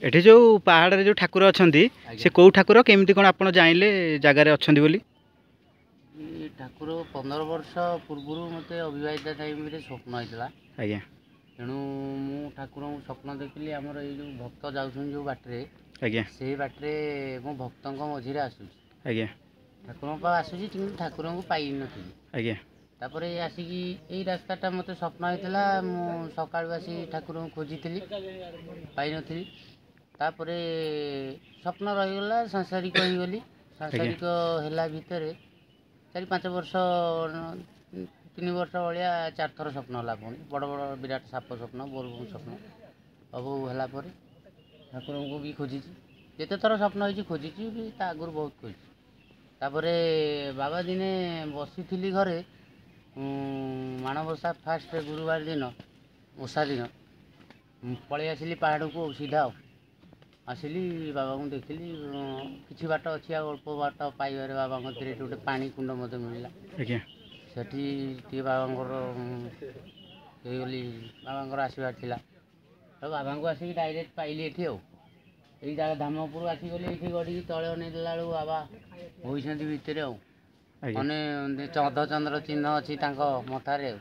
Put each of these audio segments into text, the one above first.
एठी जो पहाड़ रे जो ठाकुर अछंती से कौ ठाकुर केमती कोन आपण जानिले जगार अछंती बोली? ये ठाकुर 15 वर्ष पूर्व मते अविवाहित टाइम रे स्वप्न आइतला। आज्ञा तेणु मु ठाकुर को स्वप्न देखिली आमर ये जो भक्त जाउछन जो बाटरे आज्ञा से बाटरे मो भक्तन को मझिरे आसुची आज्ञा ठाकुर पा आसुची किंतु ठाकुर को पाई नथि। आज्ञा तापर आसिकी यही रास्ताटा मत स्वप्न होता मु सकाळु आसी ठाकुर को खोजी पाई नथि। तापर स्वप्न रहीगला सांसारिक होगली सांसारिक है भितर 4-5 वर्ष 3 वर्ष भाया 4 थर स्वप्न है पुणी बड़ बड़ विराट साप स्वप्न बोलबम स्वप्न सब है ठाकुर को भी खोजी जिते थर स्वप्न हो खोजी आगुरी बहुत खोजी। तापर बाबा दिने बसी थी घरे माणबसा फास्ट गुरुवार दिन ओषा दिन पलि आसिली पहाड़ को सीधा आसिली बाबा को देखिली किसी बाट अच्छी अल्प बाट पाइबार बाबा गोटे पानी कुंड मत मिलला से बाबा बाबा आसबार थिला तो बाबा को आसिक डायरेक्ट पाइली एठी यही जगह धामपुर आसीगली ये गड़ी तले अनेला बेलू बाबा होती भितर मैंने अर्धचंद्र चिन्ह अच्छी मथारे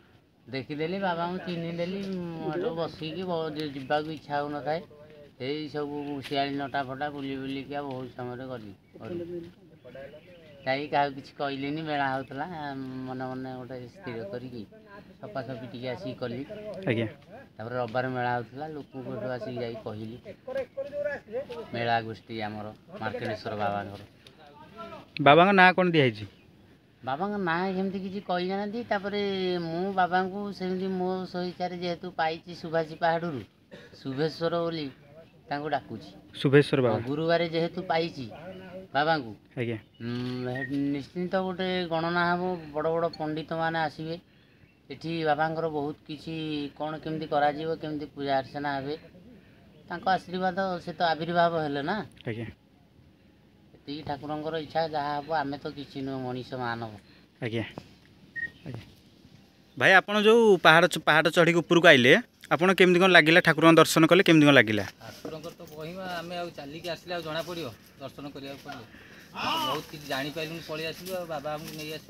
देखीदेली बाबा को चिन्हीदेली बसिकी जावाक इच्छा हो न थाए यही सब शियाली नटा फटा बुली बुलिका बहुत समय गली जाई क्या किसी कहली मेला होता मन मन गोटे स्थिर करी सफासफी टी आसिक कली तापर रविवार मेला होता लोक आसिक जा कहली मेला गोष्ठी आमर मार्केटेश्वर बाबा बाबा ना कौन दिखाई बाबा ना सेमती किसी कही जाना मु बाबा को सेमती मो सहिचार जेहेतु पाई सुभाषी पहाड़ शुभेश्वर बोली डाकुची शुभेश्वर बाबा गुरुवार जेहेतु पाई बाबा को निश्चिंत गोटे गणना हम बड़ बड़ पंडित मैंने आसवे ये बाबांकर बहुत किसी कौन केमती केमती पूजा अर्चना हे आशीर्वाद से तो आविर्भाव है ना ठाकुर इच्छा जहाँ हम आम तो किसी नुह मनीष मानव। आज्ञा भाई आपन जो पहाड़ चढ़ी ऊपर को आइले आपन केमती कौन लगिला ठाकुर दर्शन कले केमती कौन लगिला? ठाकुर तो कहवा आम चलिकी आसले जना पड़ो दर्शन करा पड़े बहुत किसी जापारू पलि आसलु बाबा आमको नहीं आस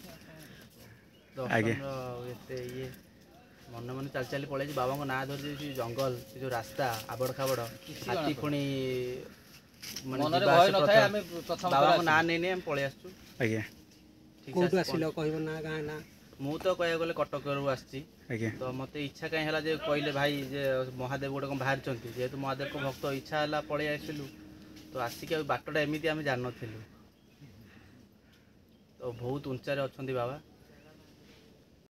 मन मन चल चली पलि बाबा को ना धरी जंगल जो रास्ता आबड़ खाबड़ हाथी पुणी बाबा को ना नहीं पलि आसु। आज्ञा मु तो कह गले कटक आसी तो मत इच्छा कहीं है कहले भाई जे महादेव गोटे कौन बाहर जेहेतु महादेव को भक्त इच्छा है पलि आसलु तो आसिक बाटटा एमती आम जान तो बहुत उच्चारे अच्छा बाबा